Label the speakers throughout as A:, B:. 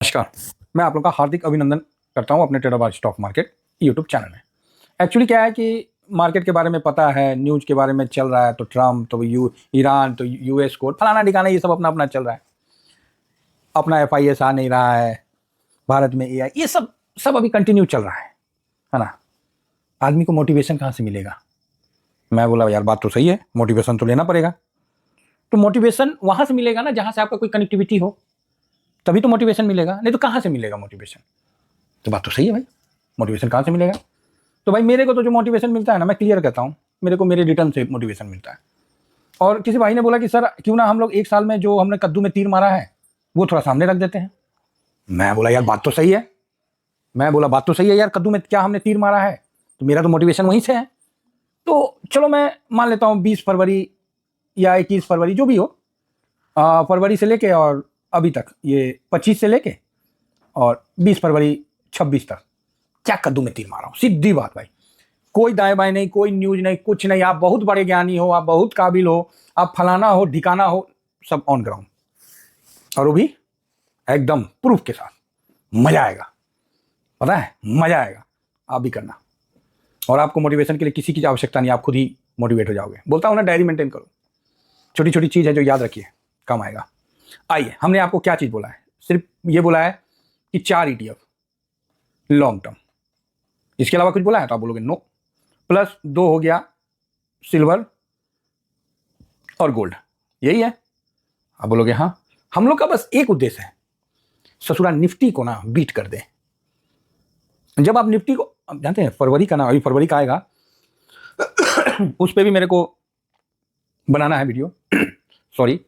A: नमस्कार, मैं आप लोग का हार्दिक अभिनंदन करता हूं अपने ट्रेडरबाज स्टॉक मार्केट यूट्यूब चैनल में। एक्चुअली क्या है कि मार्केट के बारे में पता है, न्यूज़ के बारे में चल रहा है, तो ट्रम्प, तो ईरान, तो यूएस कोर्ट, फलाना ठिकाना, ये सब अपना अपना चल रहा है। अपना FIS आ नहीं रहा है, भारत में AI, ये सब सब अभी कंटिन्यू चल रहा है ना। आदमी को मोटिवेशन कहाँ से मिलेगा? मैं बोला यार बात तो सही है, मोटिवेशन तो लेना पड़ेगा। तो मोटिवेशन वहाँ से मिलेगा ना जहाँ से आपका कोई कनेक्टिविटी हो, तभी तो मोटिवेशन मिलेगा, नहीं तो कहाँ से मिलेगा मोटिवेशन? तो बात तो सही है भाई, मोटिवेशन कहाँ से मिलेगा? तो भाई मेरे को तो जो मोटिवेशन मिलता है ना, मैं क्लियर कहता हूँ, मेरे को मेरे रिटर्न से मोटिवेशन मिलता है। और किसी भाई ने बोला कि सर क्यों ना हम लोग एक साल में जो हमने कद्दू में तीर मारा है वो थोड़ा सामने रख देते हैं। मैं बोला यार बात तो सही है, यार कद्दू में क्या हमने तीर मारा है, तो मेरा तो मोटिवेशन वहीं से है। तो चलो मैं मान लेता हूँ 20 फरवरी या 21 फरवरी जो भी हो, फरवरी से लेके और अभी तक ये 25 से लेके और 20 फरवरी 26 तक क्या कद्दू में तीर मारा हूं। सीधी बात भाई, कोई दाएं बाएं नहीं, कोई न्यूज नहीं, कुछ नहीं। आप बहुत बड़े ज्ञानी हो, आप बहुत काबिल हो, आप फलाना हो ढिकाना हो, सब ऑन ग्राउंड, और वो भी एकदम प्रूफ के साथ। मजा आएगा, पता है, मजा आएगा। आप भी करना, और आपको मोटिवेशन के लिए किसी की आवश्यकता नहीं, आप खुद ही मोटिवेट हो जाओगे। बोलता हूं ना, डायरी मेंटेन करो, छोटी छोटी चीज है जो याद रखिए, काम आएगा। आइए, हमने आपको क्या चीज बोला है? सिर्फ ये बोला है कि 4 ETF लॉन्ग टर्म, इसके अलावा कुछ बोला है? तो आप बोलोगे नो। प्लस 2 हो गया सिल्वर और गोल्ड, यही है? आप बोलोगे हाँ। हम लोग का बस एक उद्देश्य है, ससुरा निफ्टी को ना बीट कर दे। जब आप निफ्टी को, आप जानते हैं फरवरी का ना, अभी फरवरी का आएगा उस पर भी मेरे को बनाना है वीडियो सॉरी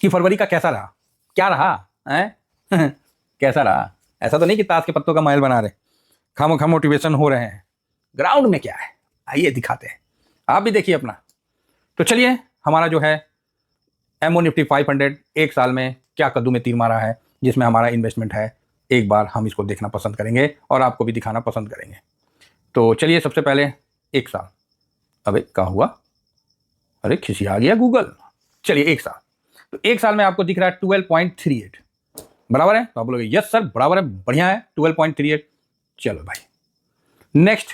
A: कि फरवरी का कैसा रहा, क्या रहा है कैसा रहा। ऐसा तो नहीं कि ताश के पत्तों का महल बना रहे, खामोखा मोटिवेशन हो रहे हैं। ग्राउंड में क्या है, आइए दिखाते हैं, आप भी देखिए अपना। तो चलिए, हमारा जो है एमओ निफ्टी 500 एक साल में क्या कद्दू में तीर मारा है, जिसमें हमारा इन्वेस्टमेंट है, एक बार हम इसको देखना पसंद करेंगे और आपको भी दिखाना पसंद करेंगे। तो चलिए, सबसे पहले एक साल। अबे क्या हुआ? अरे खिसिया गया गूगल। चलिए एक साल, तो एक साल में आपको दिख रहा है 12.38 बराबर है। तो आप बोलोगे यस सर बराबर है, बढ़िया है 12.38। चलो भाई, नेक्स्ट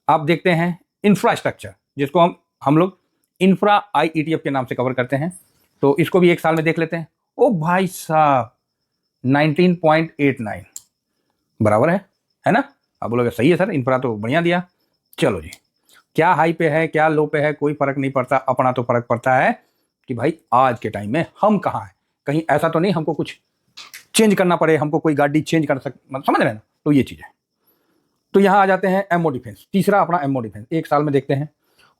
A: आप देखते हैं इंफ्रास्ट्रक्चर, जिसको हम लोग इंफ्रा IETF के नाम से कवर करते हैं। तो इसको भी एक साल में देख लेते हैं। ओ भाई साहब 19.89 बराबर है ना? आप बोलोगे सही है सर, इंफ्रा तो बढ़िया दिया। चलो जी, क्या हाई पे है क्या लो पे है कोई फर्क नहीं पड़ता, अपना तो फर्क पड़ता है कि भाई आज के टाइम में हम कहाँ हैं। कहीं ऐसा तो नहीं हमको कुछ चेंज करना पड़े, हमको कोई गाड़ी चेंज कर समझ रहे हैं ना? तो ये चीज़ है। तो यहाँ आ जाते हैं एमओ डिफेंस, तीसरा अपना एमओ डिफेंस एक साल में देखते हैं।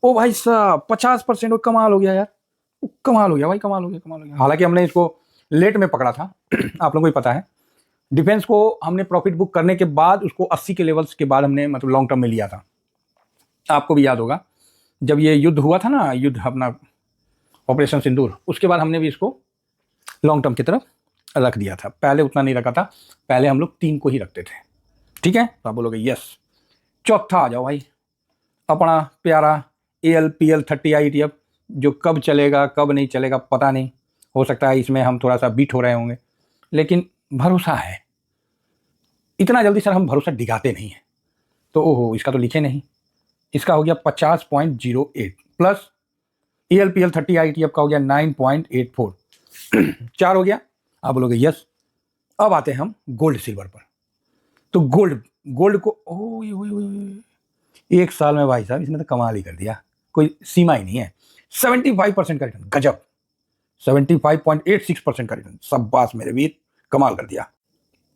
A: ओ भाई साहब 50%, कमाल हो गया यार, कमाल हो गया भाई, कमाल हो गया। हालांकि हमने इसको लेट में पकड़ा था आप लोगों को ही पता है। डिफेंस को हमने प्रॉफिट बुक करने के बाद उसको 80 के लेवल्स के बाद हमने मतलब लॉन्ग टर्म में लिया था। आपको भी याद होगा जब ये युद्ध हुआ था ना, युद्ध अपना ऑपरेशन सिंदूर, उसके बाद हमने भी इसको लॉन्ग टर्म की तरफ रख दिया था। पहले उतना नहीं रखा था, पहले हम लोग 3 को ही रखते थे। ठीक है, तो आप बोलोगे यस। चौथा आ जाओ भाई, अपना प्यारा ALPL 30 IETF, जो कब चलेगा कब नहीं चलेगा पता नहीं, हो सकता है इसमें हम थोड़ा सा बीट हो रहे होंगे, लेकिन भरोसा है। इतना जल्दी सर हम भरोसा दिखाते नहीं है। तो ओहो, इसका तो लिखे नहीं, इसका हो गया 50.08 प्लस ALPL 30 IETF का हो गया 9.84 4 हो गया। आप बोलोगे यस। अब आते हैं हम गोल्ड सिल्वर पर। तो गोल्ड को एक साल में भाई साहब इसने तो कमाल ही कर दिया, कोई सीमा ही नहीं है। 75% का रिटर्न, गजब। 75.86% का रिटर्न, शाबाश मेरे वीर, कमाल कर दिया।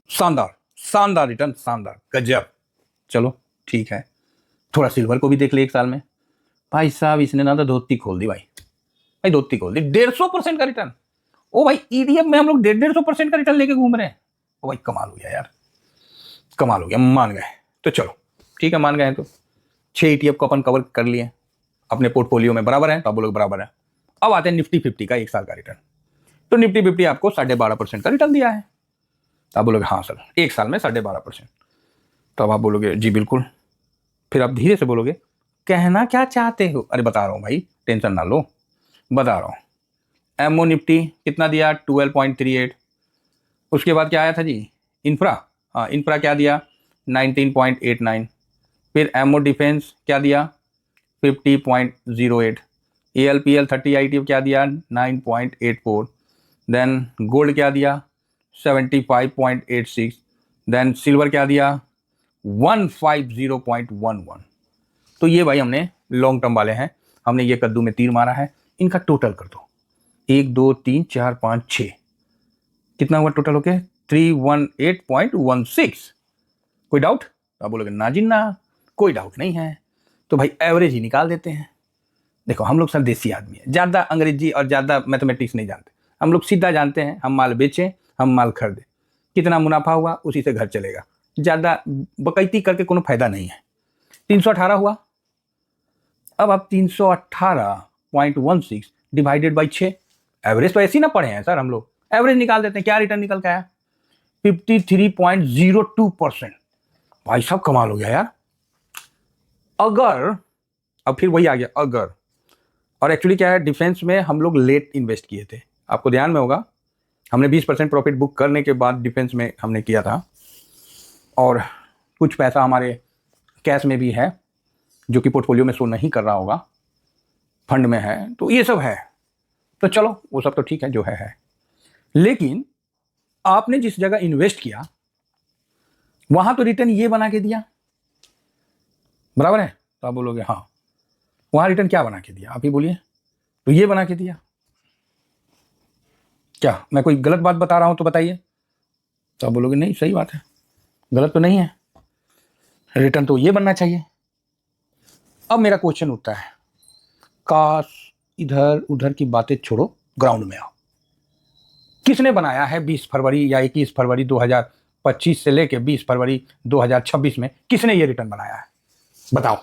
A: शानदार रिटर्न, शानदार, गजब। चलो ठीक है, थोड़ा सिल्वर को भी देख ले एक साल में। भाई साहब इसने ना तो धोती खोल दी भाई धोती खोल दी। 150% का रिटर्न। ओ भाई ETF में हम लोग 150% का रिटर्न लेके घूम रहे हैं। ओ भाई कमाल हो गया यार, कमाल हो गया, मान गए। तो चलो ठीक है, मान गए हैं तो 6 ETF को अपन कवर कर लिए अपने पोर्टफोलियो में, बराबर है? तो आप बोलोगे बराबर है। अब आते हैं निफ्टी 50 का एक साल का रिटर्न। तो निफ्टी 50 आपको 12.5% का रिटर्न दिया है। तो आप बोलोगे हाँ सर एक साल में 12.5%। तो अब आप बोलोगे जी बिल्कुल। फिर आप धीरे से बोलोगे कहना क्या चाहते हो? अरे बता रहा हूँ भाई, टेंशन ना लो, बता रहा हूँ। एमओ निफ्टी कितना दिया? 12.38 उसके बाद क्या आया था जी, इंफ्रा। हाँ, इंफ्रा क्या दिया, 19.89। फिर एमओ डिफेंस क्या दिया, 50.08। एएलपीएल 30 आई क्या दिया, 9.84। देन गोल्ड क्या दिया, 75.86। देन सिल्वर क्या दिया, 150.11। तो ये भाई हमने लॉन्ग टर्म वाले हैं, हमने ये कद्दू में तीर मारा है। इनका टोटल कर दो, 1 2 3 4 5 6, कितना हुआ टोटल होके, 318.16। कोई डाउट? आप बोलोगे ना जी ना, कोई डाउट नहीं है। तो भाई एवरेज ही निकाल देते हैं। देखो हम लोग सर देसी आदमी है, ज़्यादा अंग्रेजी और ज़्यादा मैथमेटिक्स नहीं जानते। हम लोग सीधा जानते हैं, हम माल बेचें, हम माल खरीदें, कितना मुनाफा हुआ उसी से घर चलेगा। ज़्यादा बकैती करके कोनो फायदा नहीं है। 318 हुआ। अब आप 318.16 डिवाइडेड बाई 6, एवरेज तो ऐसे ही ना पढ़े हैं सर हम लोग, एवरेज निकाल देते हैं। क्या रिटर्न निकल के आया, 53.02%। भाई साहब कमाल हो गया यार। अगर, अब फिर वही आ गया अगर, और एक्चुअली क्या है, डिफेंस में हम लोग लेट इन्वेस्ट किए थे, आपको ध्यान में होगा। हमने 20% प्रॉफिट बुक करने के बाद डिफेंस में हमने किया था, और कुछ पैसा हमारे कैश में भी है जो कि पोर्टफोलियो में शो नहीं कर रहा होगा, फंड में है। तो ये सब है, तो चलो वो सब तो ठीक है जो है। लेकिन आपने जिस जगह इन्वेस्ट किया वहां तो रिटर्न ये बना के दिया, बराबर है? तो आप बोलोगे हाँ, वहां रिटर्न क्या बना के दिया, आप ही बोलिए। तो ये बना के दिया। क्या मैं कोई गलत बात बता रहा हूं तो बताइए। तो आप बोलोगे नहीं सही बात है, गलत तो नहीं है, रिटर्न तो ये बनना चाहिए। अब मेरा क्वेश्चन उठता है, काश इधर उधर की बातें छोड़ो, ग्राउंड में आओ। किसने बनाया है 20 फरवरी या 21 फरवरी 2025 से लेके 20 फरवरी 2026 में किसने ये रिटर्न बनाया है, बताओ।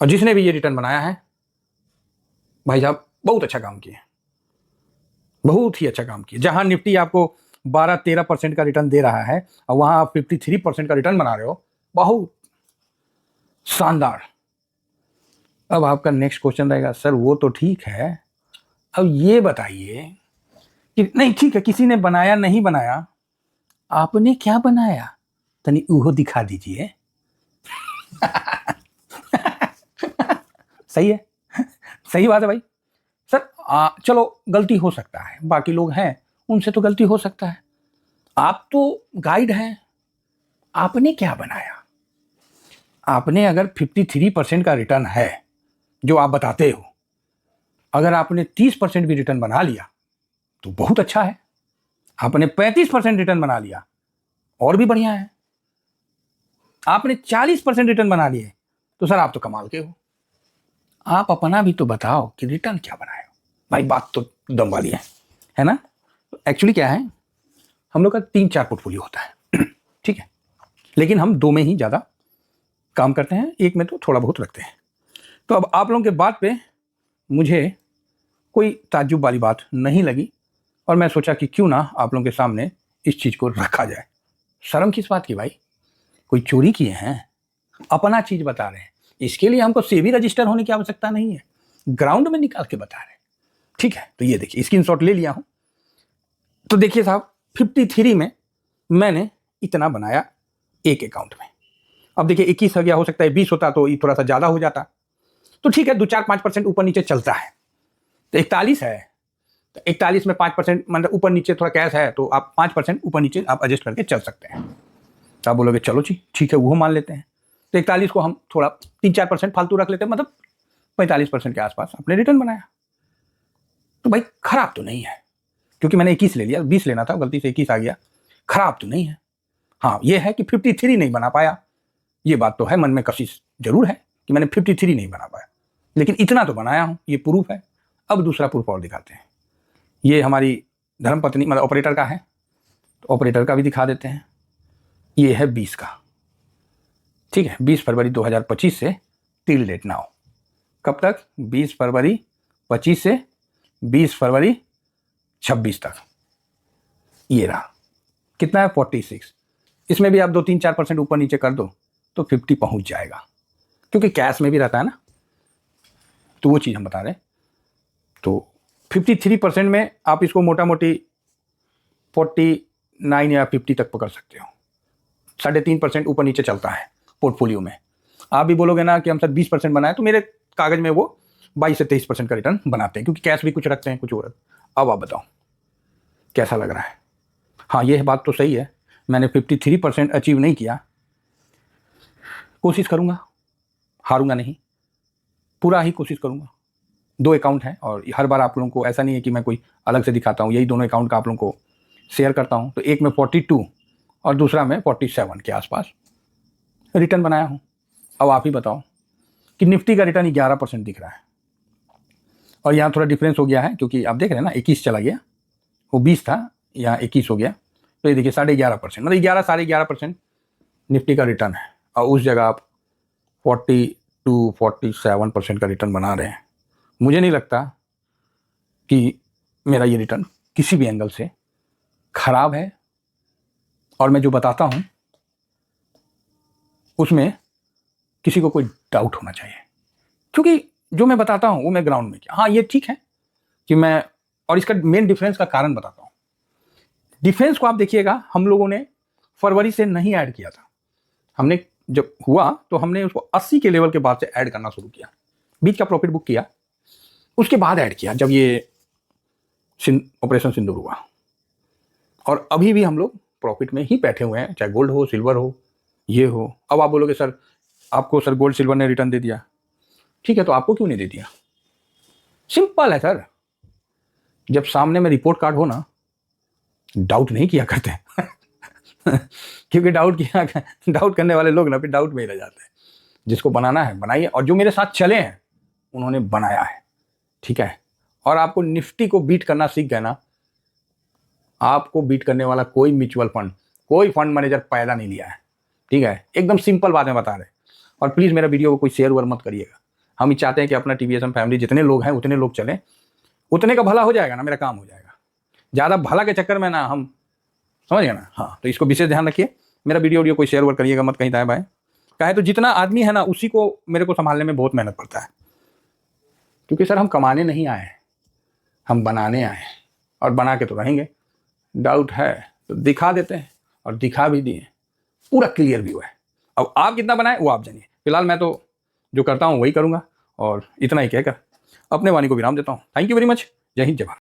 A: और जिसने भी ये रिटर्न बनाया है भाई साहब बहुत अच्छा काम किया, बहुत ही अच्छा काम किया। जहां निफ्टी आपको 12-13% का रिटर्न दे रहा है और वहां आप 53% का रिटर्न बना रहे हो, बहुत शानदार। अब आपका नेक्स्ट क्वेश्चन रहेगा, सर वो तो ठीक है, अब ये बताइए कि नहीं ठीक है किसी ने बनाया नहीं बनाया, आपने क्या बनाया, तनी उहो दिखा दीजिए। सही है, सही बात है भाई। सर चलो गलती हो सकता है, बाकी लोग हैं उनसे तो गलती हो सकता है, आप तो गाइड हैं। आपने क्या बनाया, आपने अगर 53% का रिटर्न है जो आप बताते हो, अगर आपने 30% भी रिटर्न बना लिया तो बहुत अच्छा है। आपने 35% रिटर्न बना लिया और भी बढ़िया है। आपने 40% रिटर्न बना लिए तो सर आप तो कमाल के हो। आप अपना भी तो बताओ कि रिटर्न क्या बनाए हो। भाई बात तो दम वाली है ना। एक्चुअली क्या है, हम लोग का 3-4 पोर्टफोलियो होता है ठीक है, लेकिन हम 2 में ही ज़्यादा काम करते हैं, एक में तो थोड़ा बहुत रखते हैं। तो अब आप लोगों के बात पे मुझे कोई ताज्जुब वाली बात नहीं लगी, और मैं सोचा कि क्यों ना आप लोगों के सामने इस चीज़ को रखा जाए। शर्म किस बात की भाई, कोई चोरी किए हैं, अपना चीज़ बता रहे हैं, इसके लिए हमको सेबी रजिस्टर होने की आवश्यकता नहीं है, ग्राउंड में निकाल के बता रहे हैं। ठीक है, तो ये देखिए स्क्रीनशॉट ले लिया हूं। तो देखिए साहब 53 में मैंने इतना बनाया एक अकाउंट में। अब देखिए 21 हो गया, हो सकता है 20 होता तो ये थोड़ा सा ज़्यादा हो जाता, तो ठीक है 2-4-5% ऊपर नीचे चलता है। तो 41 है, तो 41 में 5% मतलब ऊपर नीचे थोड़ा कैश है, तो आप 5% ऊपर नीचे आप एडजस्ट करके चल सकते हैं। तो आप बोलोगे चलो जी ठीक है वो मान लेते हैं। तो 41 को हम थोड़ा 3-4% फालतू रख लेते हैं, मतलब 45% के आसपास आपने रिटर्न बनाया। तो भाई खराब तो नहीं है, क्योंकि मैंने 21 ले लिया, 20 लेना था, गलती से 21 आ गया, खराब तो नहीं है। हाँ ये है कि 53 नहीं बना पाया, ये बात तो है, मन में कशिश जरूर है कि मैंने 53 नहीं बना पाया, लेकिन इतना तो बनाया हूं, ये प्रूफ है। अब दूसरा प्रूफ और दिखाते हैं। ये हमारी धर्मपत्नी मतलब ऑपरेटर का है, तो ऑपरेटर का भी दिखा देते हैं। ये है 20 का, ठीक है, 20 फरवरी 2025 से टिल डेट नाउ। कब तक, 20 फरवरी 25 से 20 फरवरी 26 तक। ये रहा, कितना है 46। इसमें भी आप 2-3-4% ऊपर नीचे कर दो तो 50 पहुंच जाएगा, क्योंकि कैश में भी रहता है ना, तो वो चीज़ हम बता रहे हैं। तो 53% में आप इसको मोटा मोटी 49 या 50 तक पकड़ सकते हो। 3.5% ऊपर नीचे चलता है पोर्टफोलियो में। आप भी बोलोगे ना कि हम सर 20% बनाए, तो मेरे कागज में वो 22 से 23% का रिटर्न बनाते हैं, क्योंकि कैश भी कुछ रखते हैं, कुछ और। अब आप बताओ कैसा लग रहा है? हाँ, ये बात तो सही है, मैंने 53% अचीव नहीं किया। कोशिश करूँगा, हारूंगा नहीं, पूरा ही कोशिश करूँगा। 2 अकाउंट हैं और हर बार आप लोगों को ऐसा नहीं है कि मैं कोई अलग से दिखाता हूँ, यही दोनों अकाउंट का आप लोगों को शेयर करता हूँ। तो एक में 42 और दूसरा में 47 के आसपास रिटर्न बनाया हूँ। अब आप ही बताओ कि निफ्टी का रिटर्न 11% दिख रहा है, और यहाँ थोड़ा डिफरेंस हो गया है, क्योंकि आप देख रहे हैं ना 21 चला गया, वो 20 था, यहाँ 21 हो गया। तो ये देखिए 11.5%, मतलब 11-11.5% निफ्टी का रिटर्न है, और उस जगह आप 42-47% का रिटर्न बना रहे हैं। मुझे नहीं लगता कि मेरा ये रिटर्न किसी भी एंगल से खराब है, और मैं जो बताता हूँ उसमें किसी को कोई डाउट होना चाहिए, क्योंकि जो मैं बताता हूँ वो मैं ग्राउंड में किया। हाँ, ये ठीक है कि मैं, और इसका मेन डिफरेंस का कारण बताता हूँ। डिफरेंस को आप देखिएगा, हम लोगों ने फरवरी से नहीं ऐड किया था। हमने जब हुआ तो हमने उसको 80 के लेवल के बाद से ऐड करना शुरू किया, बीच का प्रॉफिट बुक किया, उसके बाद ऐड किया जब ये ऑपरेशन सिंदूर हुआ। और अभी भी हम लोग प्रॉफिट में ही बैठे हुए हैं, चाहे गोल्ड हो, सिल्वर हो, ये हो। अब आप बोलोगे सर आपको सर गोल्ड सिल्वर ने रिटर्न दे दिया, ठीक है, तो आपको क्यों नहीं दे दिया? सिंपल है सर, जब सामने में रिपोर्ट कार्ड हो ना, डाउट नहीं किया करते क्योंकि डाउट करने वाले लोग ना फिर डाउट में ही रह जाते हैं। जिसको बनाना है बनाइए, और जो मेरे साथ चले हैं उन्होंने बनाया है, ठीक है। और आपको निफ्टी को बीट करना सीख गए ना, आपको बीट करने वाला कोई म्यूचुअल फंड, कोई फंड मैनेजर पैदा नहीं लिया है, ठीक है। एकदम सिंपल बातें बता रहे। और प्लीज़ मेरा वीडियो को कोई शेयर वेयर मत करिएगा। हम ही चाहते हैं कि अपना TVSM फैमिली जितने लोग हैं उतने लोग चलें, उतने का भला हो जाएगा ना, मेरा काम हो जाएगा। ज़्यादा भला के चक्कर में ना हम, समझ गए ना। हाँ, तो इसको विशेष ध्यान रखिए। मेरा वीडियो कोई शेयर वेयर करिएगा मत कहीं दाएं बाएं। कहे तो जितना आदमी है ना, उसी को मेरे को संभालने में बहुत मेहनत पड़ता है, क्योंकि सर हम कमाने नहीं आए, हम बनाने आए, और बना के तो रहेंगे। डाउट है तो दिखा देते हैं, और दिखा भी दिए, पूरा क्लियर व्यू है। अब आप कितना बनाए वो आप जानिए। फिलहाल मैं तो जो करता हूँ वही करूँगा, और इतना ही कहकर अपने वाणी को विराम देता हूँ। Thank you very much. जय हिंद, जय भारत।